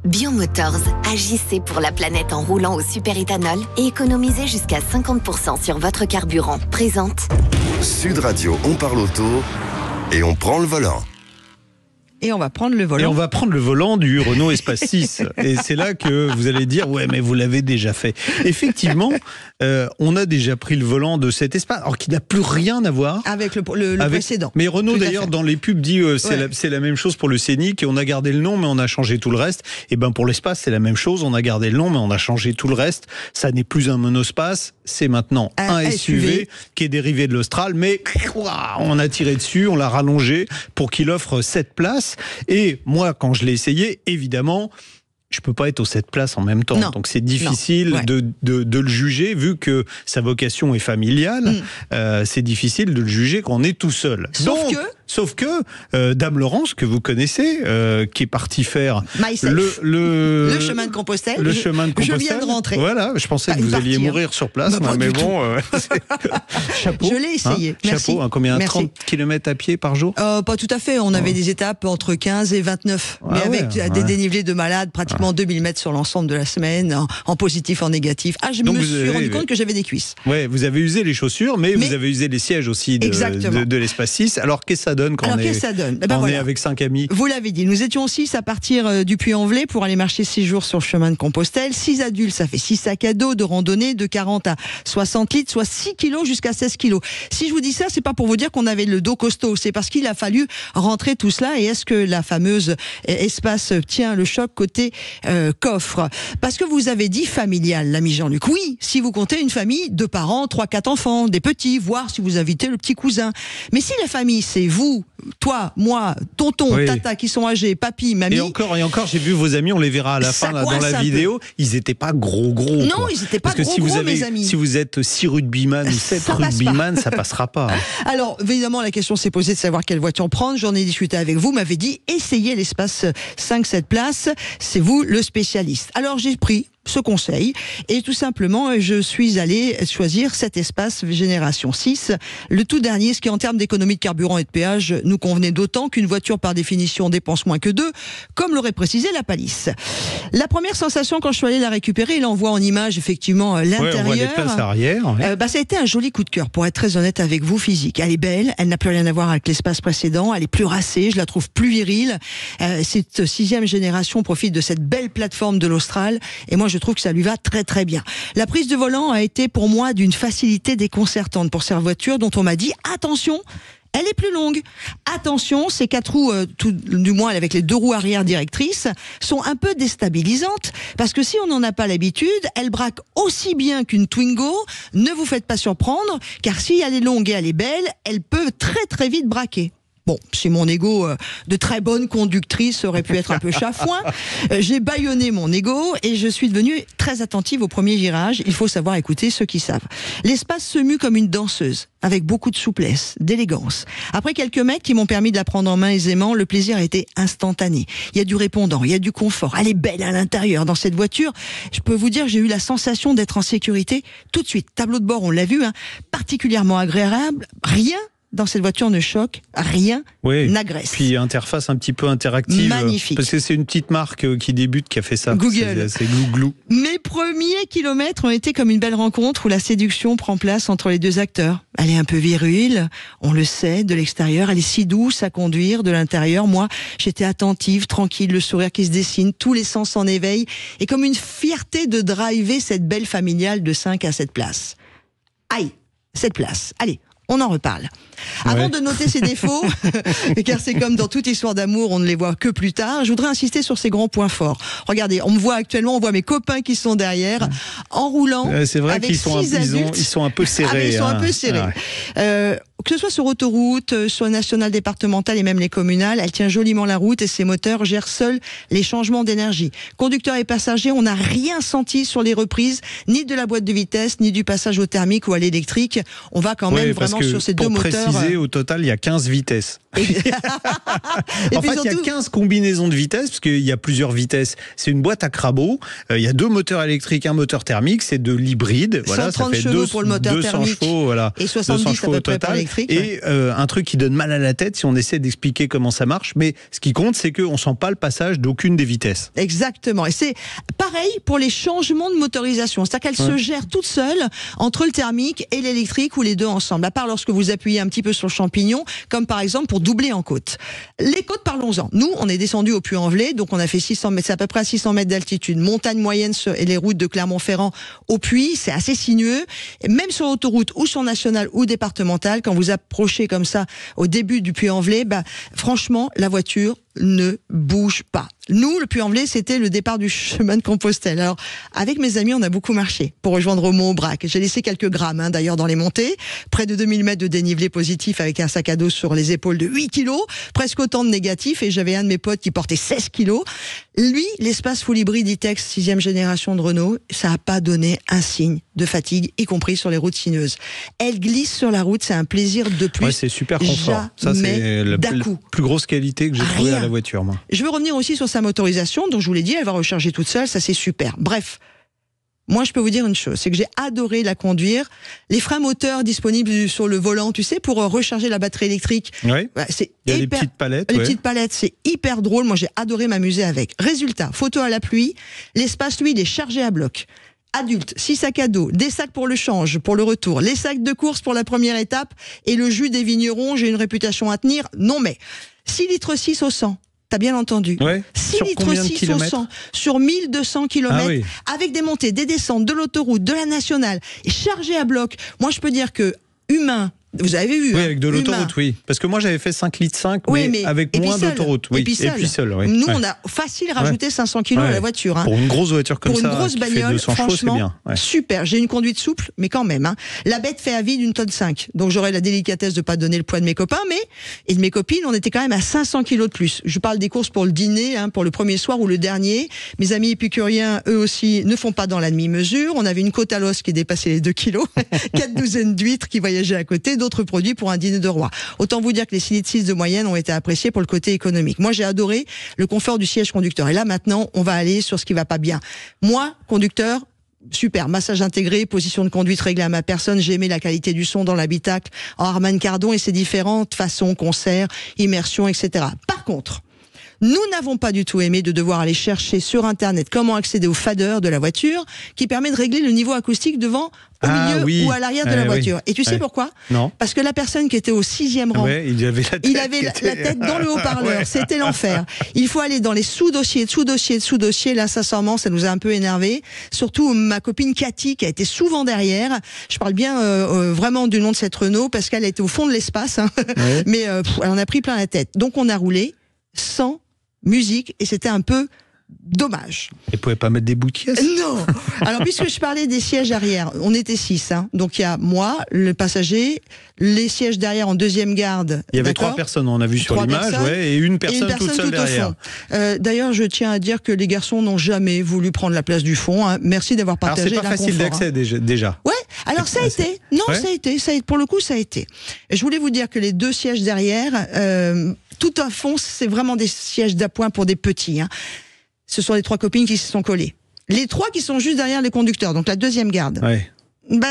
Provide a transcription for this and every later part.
Biomotors, agissez pour la planète en roulant au superéthanol et économisez jusqu'à 50% sur votre carburant. Présente Sud Radio, on parle auto et on prend le volant. Et on va prendre le volant. Et on va prendre le volant du Renault Espace 6. Et c'est là que vous allez dire, ouais, mais vous l'avez déjà fait. Effectivement, on a déjà pris le volant de cet Espace, alors qu'il n'a plus rien à voir avec le précédent. Mais Renault, d'ailleurs, dans les pubs, dit c'est la même chose pour le Scénic, et on a gardé le nom, mais on a changé tout le reste. Et ben pour l'Espace, c'est la même chose, on a gardé le nom, mais on a changé tout le reste. Ça n'est plus un monospace, c'est maintenant un SUV qui est dérivé de l'Austral, mais on a tiré dessus, on l'a rallongé pour qu'il offre 7 places. Et moi, quand je l'ai essayé, évidemment, je peux pas être aux 7 places en même temps. Non. Donc c'est difficile de le juger, vu que sa vocation est familiale. C'est difficile de le juger quand on est tout seul. Sauf que Dame Laurence, que vous connaissez, qui est partie faire le chemin de Compostelle. Le chemin de Compostelle. Je viens de rentrer. Voilà, je pensais que vous alliez mourir sur place, mais bon, chapeau. Je l'ai essayé. Merci. Chapeau, combien 30 km à pied par jour? Pas tout à fait. On avait des étapes entre 15 et 29, mais avec des dénivelés de malade, pratiquement 2000 mètres sur l'ensemble de la semaine, en positif, en négatif. Je me suis rendu compte que j'avais des cuisses. Ouais, vous avez usé les chaussures, mais vous avez usé les sièges aussi de l'Espace 6. Alors qu'est-ce que ça donne quand on est avec 5 amis? Vous l'avez dit, nous étions 6 à partir du Puy-en-Velay pour aller marcher 6 jours sur le chemin de Compostelle. 6 adultes, ça fait 6 sacs à dos de randonnée de 40 à 60 litres, soit 6 kilos jusqu'à 16 kilos. Si je vous dis ça, c'est pas pour vous dire qu'on avait le dos costaud, c'est parce qu'il a fallu rentrer tout cela. Et est-ce que la fameuse Espace tient le choc côté coffre? Parce que vous avez dit familial, l'ami Jean-Luc. Oui, si vous comptez une famille de parents, 3-4 enfants, des petits, voire si vous invitez le petit cousin. Mais si la famille, c'est vous, toi, moi, tonton, tata qui sont âgés, papy, mamie. Et encore, j'ai vu vos amis, on les verra à la fin là, dans la vidéo. Ils n'étaient pas gros. Non, ils n'étaient pas gros, mes amis. Si vous êtes 6 rugbyman ou 7 rugbyman, ça passera pas. Alors, évidemment, la question s'est posée de savoir quelle voiture prendre. J'en ai discuté avec vous, m'avez dit, essayez l'Espace 5-7 places. C'est vous le spécialiste. Alors, j'ai pris ce conseil et tout simplement je suis allé choisir cet Espace génération 6, le tout dernier, ce qui en termes d'économie de carburant et de péage nous convenait d'autant qu'une voiture par définition dépense moins que 2, comme l'aurait précisé la Palisse. La première sensation quand je suis allé la récupérer, il envoie en image effectivement l'intérieur. On voit les places arrière. Ça a été un joli coup de cœur, pour être très honnête avec vous, physique. Elle est belle, elle n'a plus rien à voir avec l'Espace précédent, elle est plus racée, je la trouve plus virile. Cette 6e génération profite de cette belle plateforme de l'Austral et moi je trouve que ça lui va très très bien. La prise de volant a été pour moi d'une facilité déconcertante pour cette voiture dont on m'a dit attention, elle est plus longue. Attention, ces 4 roues, du moins avec les 2 roues arrière directrices, sont un peu déstabilisantes parce que si on n'en a pas l'habitude, elle braque aussi bien qu'une Twingo. Ne vous faites pas surprendre, car si elle est longue et elle est belle, elle peut très très vite braquer. Bon, si mon ego de très bonne conductrice aurait pu être un peu chafouin, j'ai bâillonné mon ego et je suis devenue très attentive au premier virage. Il faut savoir écouter ceux qui savent. L'Espace se mue comme une danseuse, avec beaucoup de souplesse, d'élégance. Après quelques mètres qui m'ont permis de la prendre en main aisément, le plaisir a été instantané. Il y a du répondant, il y a du confort. Elle est belle à l'intérieur dans cette voiture. Je peux vous dire que j'ai eu la sensation d'être en sécurité tout de suite. Tableau de bord, on l'a vu, particulièrement agréable. Rien dans cette voiture ne choque, rien n'agresse. Puis interface un petit peu interactive. Magnifique. Parce que c'est une petite marque qui débute qui a fait ça. Google. C'est Glouglou. Mes premiers kilomètres ont été comme une belle rencontre où la séduction prend place entre les 2 acteurs. Elle est un peu virile, on le sait, de l'extérieur. Elle est si douce à conduire de l'intérieur. Moi, j'étais attentive, tranquille, le sourire qui se dessine, tous les sens en éveil. Et comme une fierté de driver cette belle familiale de 5 à 7 places. Aïe, 7 places. Allez. On en reparle. Avant de noter ses défauts, car c'est comme dans toute histoire d'amour, on ne les voit que plus tard, je voudrais insister sur ses grands points forts. Regardez, on me voit actuellement, on voit mes copains qui sont derrière, en roulant. C'est vrai avec qu'ils sont, ils sont un peu serrés. Ils sont un peu serrés. Que ce soit sur autoroute, sur nationale, départementale et même les communales, elle tient joliment la route et ses moteurs gèrent seuls les changements d'énergie. Conducteurs et passagers, on n'a rien senti sur les reprises, ni de la boîte de vitesse, ni du passage au thermique ou à l'électrique. On va quand même vraiment sur ces 2 moteurs. Pour préciser, au total, il y a 15 vitesses. En fait, il y a 15 combinaisons de vitesses, parce qu'il y a plusieurs vitesses. C'est une boîte à crabot. Il y a 2 moteurs électriques, un moteur thermique. C'est de l'hybride. Voilà, 130 ça fait chevaux pour le moteur 200 thermique chevaux, voilà. Et 70 à peu près pour l'électrique. électrique. Et un truc qui donne mal à la tête si on essaie d'expliquer comment ça marche. Mais ce qui compte, c'est qu'on sent pas le passage d'aucune des vitesses. Exactement. Et c'est pareil pour les changements de motorisation. C'est-à-dire qu'elle se gère toute seule entre le thermique et l'électrique ou les deux ensemble. À part lorsque vous appuyez un petit peu sur le champignon, comme par exemple pour doubler en côte. Les côtes, parlons-en. Nous, on est descendu au Puy-en-Velay, donc on a fait 600 mètres, c'est à peu près à 600 mètres d'altitude. Montagne moyenne et les routes de Clermont-Ferrand au Puy, c'est assez sinueux. Et même sur l'autoroute ou sur nationale ou départementale, quand vous approchez comme ça au début du Puy-en-Velay, franchement, la voiture ne bouge pas. Nous, le Puy-en-Velay, c'était le départ du chemin de Compostelle. Alors, avec mes amis, on a beaucoup marché pour rejoindre Romont-Aubrac. J'ai laissé quelques grammes, d'ailleurs, dans les montées. Près de 2000 mètres de dénivelé positif avec un sac à dos sur les épaules de 8 kilos. Presque autant de négatifs. Et j'avais un de mes potes qui portait 16 kilos. Lui, l'espace full hybride E-Tex 6e génération de Renault, ça n'a pas donné un signe de fatigue, y compris sur les routes sinueuses. Elle glisse sur la route, c'est un plaisir de plus. Ouais, c'est super confort. Ça, c'est la plus grosse qualité que j'ai trouvée à la voiture, moi. Je veux revenir aussi sur sa motorisation, donc je vous l'ai dit, elle va recharger toute seule, ça c'est super. Bref, moi je peux vous dire une chose, c'est que j'ai adoré la conduire. Les freins moteurs disponibles sur le volant, tu sais, pour recharger la batterie électrique. Oui. C'est il y a les petites palettes. Les petites palettes, c'est hyper drôle. Moi j'ai adoré m'amuser avec. Résultat, photo à la pluie, l'espace lui il est chargé à bloc. Adulte, 6 sacs à dos, des sacs pour le change, pour le retour, les sacs de course pour la première étape et le jus des vignerons, j'ai une réputation à tenir, non mais 6 litres 6 au 100. T'as bien entendu. Ouais. 6 litres 6 au 100 sur 1200 km avec des montées, des descentes, de l'autoroute, de la nationale et chargé à bloc. Moi, je peux dire que humain, vous avez vu. Oui, avec de l'autoroute, oui. Parce que moi, j'avais fait 5,5 litres, mais avec moins d'autoroute. Oui. Et puis seul. Oui. Nous, on a facile rajouté 500 kilos à la voiture. Pour une grosse voiture comme ça, pour une grosse bagnole, franchement, bien. Super. J'ai une conduite souple, mais quand même. La bête fait avis d'une tonne 5. Donc, j'aurais la délicatesse de pas donner le poids de mes copains, et de mes copines, on était quand même à 500 kilos de plus. Je parle des courses pour le dîner, pour le premier soir ou le dernier. Mes amis épicuriens, eux aussi, ne font pas dans la demi-mesure. On avait une côte à l'os qui dépassait les 2 kilos, 4 douzaines d'huîtres qui voyageaient à côté, d'autres produits pour un dîner de roi. Autant vous dire que les 6 litres 6 de moyenne ont été appréciés pour le côté économique. Moi, j'ai adoré le confort du siège conducteur. Et là, maintenant, on va aller sur ce qui va pas bien. Moi, conducteur, super, massage intégré, position de conduite réglée à ma personne. J'ai aimé la qualité du son dans l'habitacle en Harman Kardon et ses différentes façons, concerts, immersion, etc. Par contre, nous n'avons pas du tout aimé de devoir aller chercher sur Internet comment accéder au fader de la voiture qui permet de régler le niveau acoustique devant, au milieu ou à l'arrière de la voiture. Et tu sais pourquoi ? Non. Parce que la personne qui était au 6e rang, il avait la tête dans le haut-parleur. C'était l'enfer. Il faut aller dans les sous-dossiers, sous-dossiers. Là, sincèrement, ça nous a un peu énervé. Surtout ma copine Cathy qui a été souvent derrière. Je parle bien vraiment du nom de cette Renault parce qu'elle a été au fond de l'espace. Mais elle en a pris plein la tête. Donc on a roulé sans musique et c'était un peu dommage. Et vous pouvez pas mettre des bouts de caisse ? Non. Alors puisque je parlais des sièges arrière, on était 6. Donc il y a moi, le passager, les sièges derrière en deuxième garde. Il y avait 3 personnes, on a vu sur l'image, et une personne toute seule derrière. D'ailleurs, je tiens à dire que les garçons n'ont jamais voulu prendre la place du fond. Merci d'avoir partagé l'inconfort. Alors c'est pas facile d'accès déjà. Ouais. Alors ça a été. Non, ça a été. Pour le coup, ça a été. Et je voulais vous dire que les 2 sièges derrière, tout à fond, c'est vraiment des sièges d'appoint pour des petits. Ce sont les 3 copines qui se sont collées. Les 3 qui sont juste derrière les conducteurs, donc la deuxième garde. Ouais.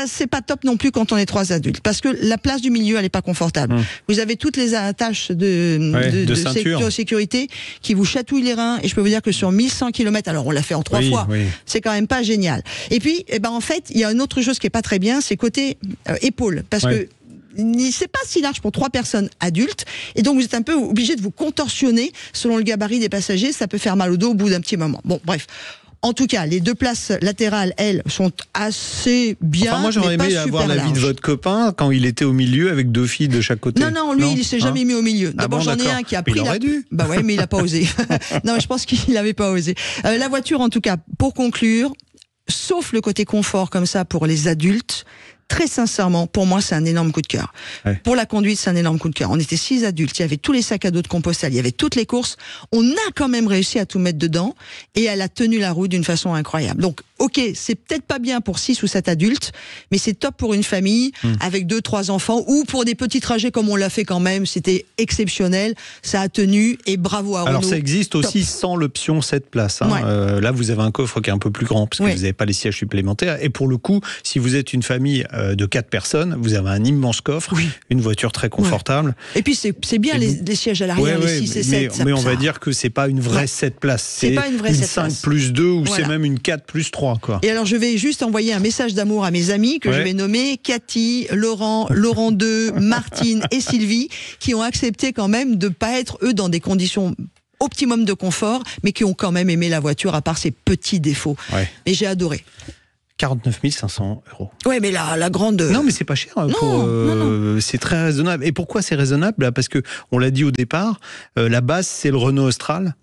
C'est pas top non plus quand on est 3 adultes, parce que la place du milieu, elle est pas confortable. Vous avez toutes les attaches de sécurité qui vous chatouillent les reins, et je peux vous dire que sur 1100 km, alors on l'a fait en 3 fois, c'est quand même pas génial. Et puis, en fait, il y a une autre chose qui est pas très bien, c'est côté épaule, parce que c'est pas si large pour 3 personnes adultes, et donc vous êtes un peu obligé de vous contorsionner selon le gabarit des passagers, ça peut faire mal au dos au bout d'un petit moment. Bon, bref. En tout cas, les 2 places latérales, elles, sont assez bien. Moi, j'aurais aimé avoir l'avis de votre copain quand il était au milieu avec 2 filles de chaque côté. Non, lui, il s'est jamais mis au milieu. D'abord, j'en ai un qui a pris. Il aurait dû. Bah ouais, mais il a pas osé. Non, mais je pense qu'il n'avait pas osé. La voiture, en tout cas, pour conclure, sauf le côté confort comme ça pour les adultes. Très sincèrement, pour moi, c'est un énorme coup de cœur. Pour la conduite, c'est un énorme coup de cœur. On était 6 adultes, il y avait tous les sacs à dos de Compostelle, il y avait toutes les courses. On a quand même réussi à tout mettre dedans et elle a tenu la route d'une façon incroyable. Donc, ok, c'est peut-être pas bien pour 6 ou 7 adultes, mais c'est top pour une famille avec 2-3 enfants ou pour des petits trajets comme on l'a fait quand même. C'était exceptionnel, ça a tenu et bravo à Renault. Alors ça existe aussi sans l'option 7 places. Hein. Ouais. Là, vous avez un coffre qui est un peu plus grand parce que vous n'avez pas les sièges supplémentaires. Et pour le coup, si vous êtes une famille de 4 personnes, vous avez un immense coffre, une voiture très confortable. Et puis c'est bien les sièges à l'arrière, les 6 et 7. Mais on va dire que c'est pas une vraie 7 places. C'est pas une vraie 7 5 places. plus 2 ou c'est même une 4 plus 3. Quoi. Et alors je vais juste envoyer un message d'amour à mes amis que je vais nommer Cathy, Laurent 2, Martine et Sylvie, qui ont accepté quand même de pas être eux dans des conditions optimum de confort, mais qui ont quand même aimé la voiture à part ses petits défauts. Et j'ai adoré. 49 500 €. Ouais, mais la grande. Non, mais c'est pas cher. Non. C'est très raisonnable. Et pourquoi c'est raisonnable ? Parce que on l'a dit au départ, la base c'est le Renault Austral,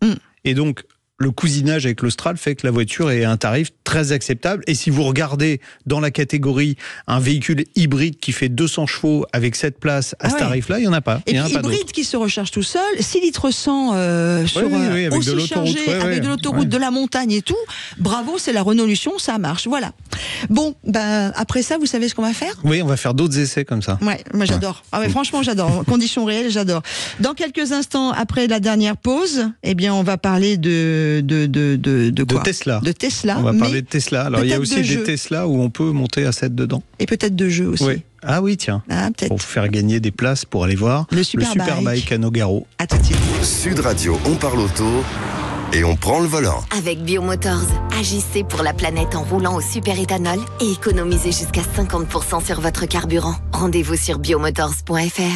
et donc le cousinage avec l'Austral fait que la voiture est à un tarif très acceptable. Et si vous regardez dans la catégorie un véhicule hybride qui fait 200 chevaux avec 7 places à ce tarif-là, il n'y en a pas. Et puis hybride qui se recharge tout seul, 6 litres 100 avec aussi chargé, avec de l'autoroute, de la montagne et tout. Bravo, c'est la Renaulution, ça marche. Voilà. Bon, après ça, vous savez ce qu'on va faire ? Oui, on va faire d'autres essais comme ça. Ouais, moi j'adore. Ah ouais, franchement, j'adore. Conditions réelles, j'adore. Dans quelques instants, après la dernière pause, eh bien, on va parler de quoi ? Tesla. De Tesla. On va parler de Tesla. Alors, il y a aussi des Tesla où on peut monter à 7 dedans. Et peut-être de jeux aussi. Oui. Ah oui, tiens. Peut-être. Pour vous faire gagner des places pour aller voir le Superbike à Nogaro. À tout de suite. Sud Radio, on parle auto et on prend le volant. Avec Biomotors, agissez pour la planète en roulant au superéthanol et économisez jusqu'à 50% sur votre carburant. Rendez-vous sur biomotors.fr.